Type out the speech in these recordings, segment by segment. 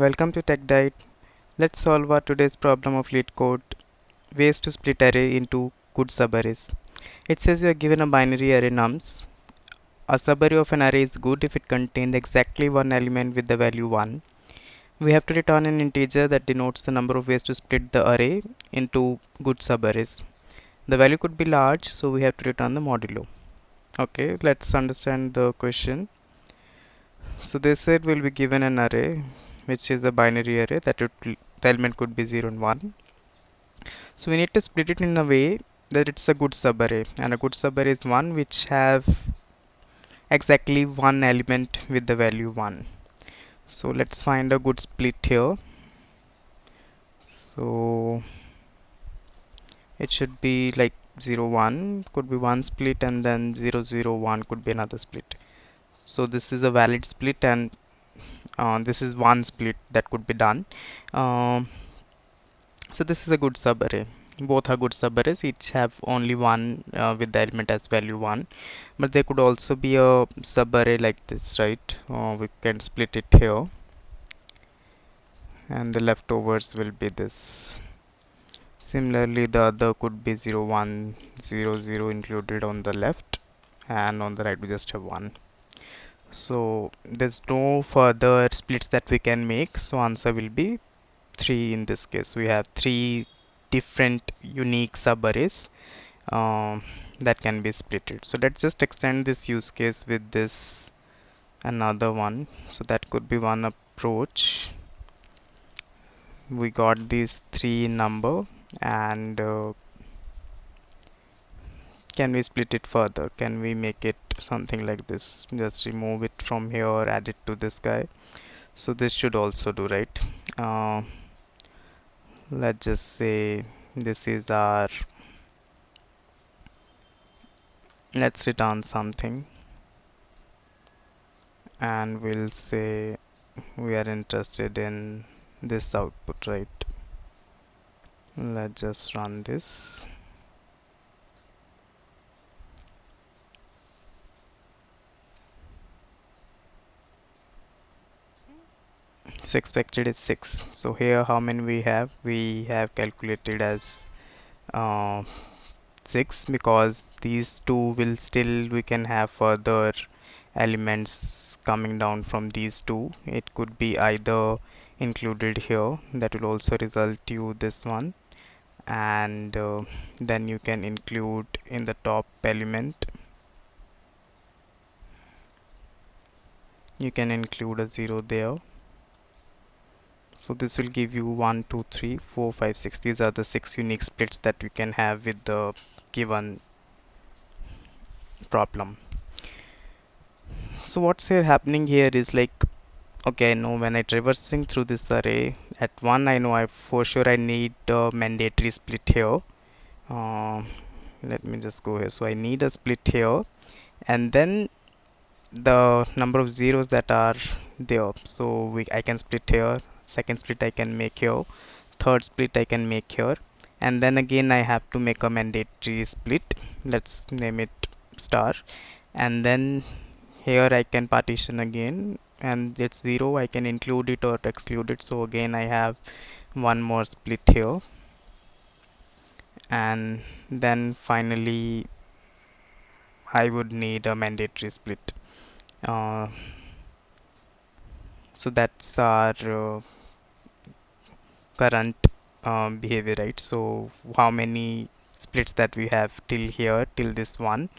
Welcome to Tech Diet. Let's solve our today's problem of Leetcode, ways to split array into good subarrays. It says we are given a binary array nums. A subarray of an array is good if it contains exactly one element with the value 1. We have to return an integer that denotes the number of ways to split the array into good subarrays. The value could be large, so we have to return the modulo. Okay, let's understand the question. So they said we'll be given an array which is a binary array the element could be 0 and 1. So we need to split it in a way that it's a good subarray, and a good subarray is one which have exactly one element with the value 1. So let's find a good split here. So it should be like 0 1 could be one split, and then 0 0 1 could be another split. So this is a valid split, and this is one split that could be done. um, so this is a good subarray. Both are good subarrays, each have only one with the element as value 1, but there could also be a subarray like this, right? We can split it here, and the leftovers will be this. Similarly, the other could be 0 1 0 0 included on the left, and on the right we just have 1. So there's no further splits that we can make, so answer will be 3. In this case we have 3 different unique subarrays that can be splitted. So let's just extend this use case with this another one. So that could be one approach. We got these 3 in number, and can we split it further? Can we make it something like this? Just remove it from here, add it to this guy. So this should also do, right? uh, let's just say this is our, let's return something, and we'll say we are interested in this output, right? Let's just run this. So expected is 6. So here how many we have? We have calculated as uh, 6, because these two will still, we can have further elements coming down from these two. It could be either included here, that will also result you this one, and then you can include in the top element, you can include a 0 there. So this will give you 1 2 3 4 5 6. These are the 6 unique splits that we can have with the given problem. So what's here happening here is like, okay, I know when I traversing through this array at 1, I know I for sure I need a mandatory split here. Let me just go here. So I need a split here, and then the number of zeros that are there. So I can split here, second split I can make here, third split I can make here, and then again I have to make a mandatory split. Let's name it star, and then here I can partition again, and it's 0. I can include it or exclude it. So again I have one more split here, and then finally I would need a mandatory split. Uh, so that's our current behavior, right? So how many splits that we have till here, till this one?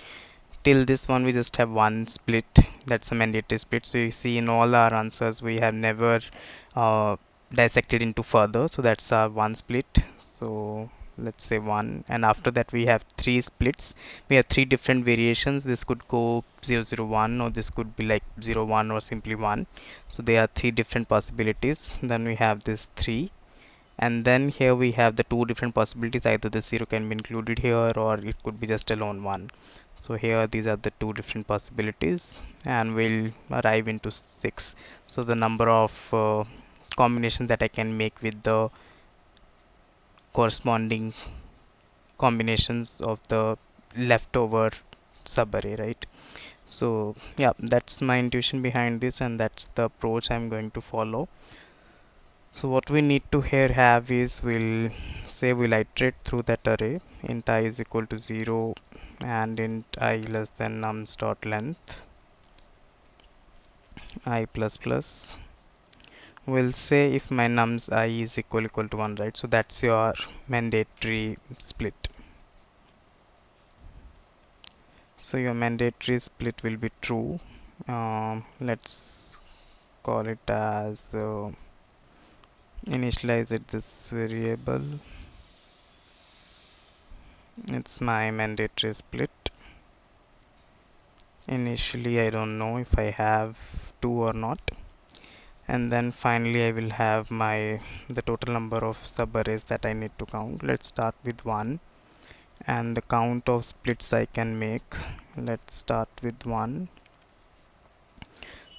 Till this one we just have one split, that's a mandatory split. So you see in all our answers we have never uh, dissected into further, so that's our one split. So let's say 1, and after that we have 3 splits. We have 3 different variations. This could go 0 0 1, or this could be like 0 1, or simply 1. So there are 3 different possibilities. Then we have this 3, and then here we have the 2 different possibilities. Either the 0 can be included here, or it could be just alone 1. So here these are the 2 different possibilities, and we'll arrive into 6. So the number of combinations that I can make with the corresponding combinations of the leftover subarray, right? So yeah, that's my intuition behind this, and that's the approach I'm going to follow. So what we need to here have is we'll iterate through that array. Int I is equal to 0 and int I less than nums dot length I plus plus. We'll say if my nums I is equal to 1, right? So that's your mandatory split. So your mandatory split will be true. Let's call it as initialize it this variable. It's my mandatory split. Initially I don't know if I have 2 or not, and then finally I will have the total number of subarrays that I need to count. Let's start with 1 and the count of splits I can make. Let's start with 1.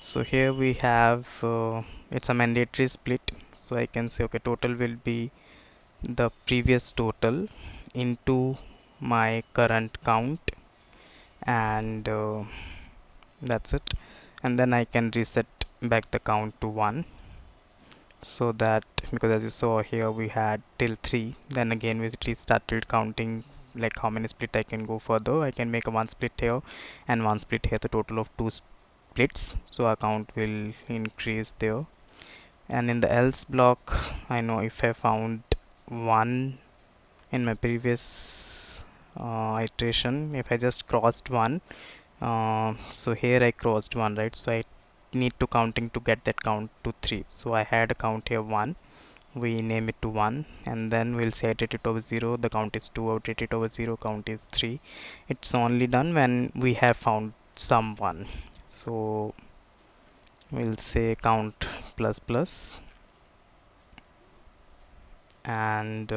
So here we have it's a mandatory split, so I can say okay, total will be the previous total into my current count, and that's it. And then I can reset back the count to 1, so that, because as you saw here we had till 3, then again we restarted counting like how many split I can go further. I can make a 1 split here and 1 split here, the total of 2 splits, so our count will increase there. And in the else block, I know if I found 1 in my previous iteration, if I just crossed 1, so here I crossed 1, right? So I need to counting to get that count to 3. So I had a count here 1, we name it to 1, and then we'll say iterate it over 0, the count is 2, iterate it over 0, count is 3. It's only done when we have found some 1. So we'll say count plus plus, and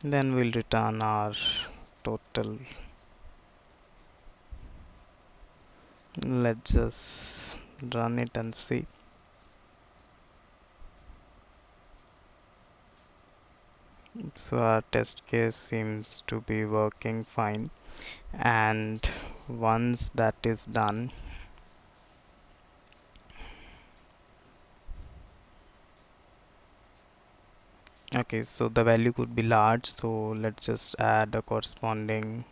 then we'll return our total. Let's just run it and see. So our test case seems to be working fine, and once that is done, okay, so the value could be large, so let's just add a corresponding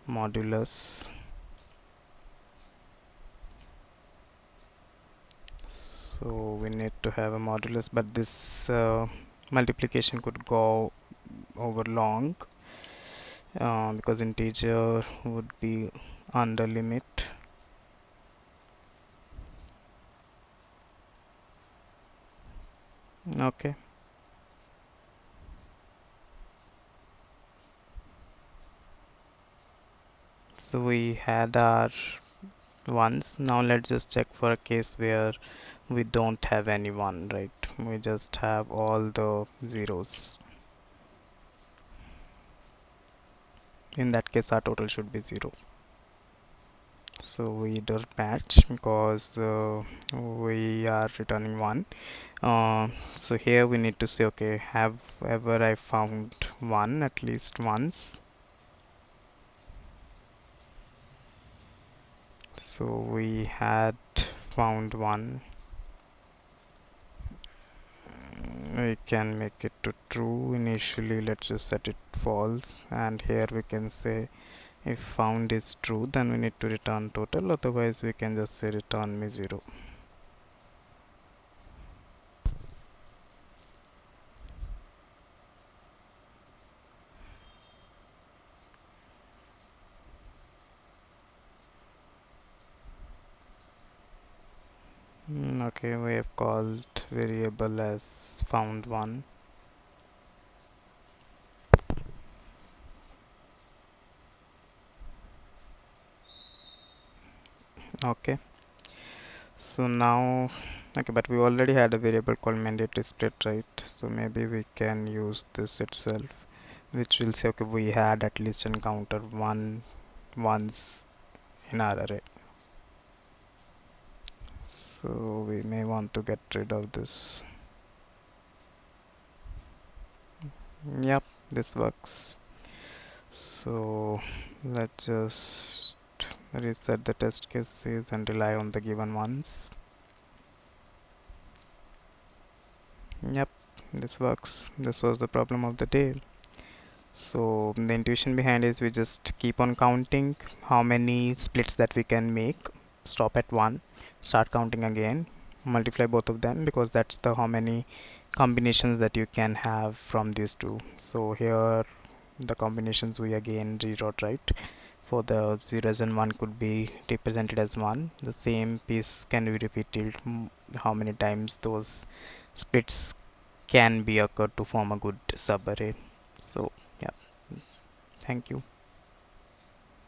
modulus. So we need to have a modulus, but this multiplication could go over long because integer would be under limit. Okay, so we had our ones. Now let's just check for a case where we don't have any one, right? We just have all the zeros. In that case our total should be 0. So we don't match because we are returning 1. So here we need to say okay, have ever I found 1 at least once. So we had found 1. We can make it to true. Initially let's just set it false, and here we can say if found is true, then we need to return total, otherwise we can just say return me 0. Okay, we have called variable as found 1. Okay, so now, okay, but we already had a variable called mandatory split, right? So maybe we can use this itself, which will say okay, we had at least encounter 1 once in our array. So we may want to get rid of this. Yep, this works. So let's just reset the test cases and rely on the given ones. Yep, this works. This was the problem of the day. So the intuition behind is we just keep on counting how many splits that we can make. Stop at one, start counting again, multiply both of them, because that's the how many combinations that you can have from these two. So here the combinations we again rewrote, right? For the zeros and 1 could be represented as 1. The same piece can be repeated how many times those splits can be occurred to form a good subarray. So yeah, thank you.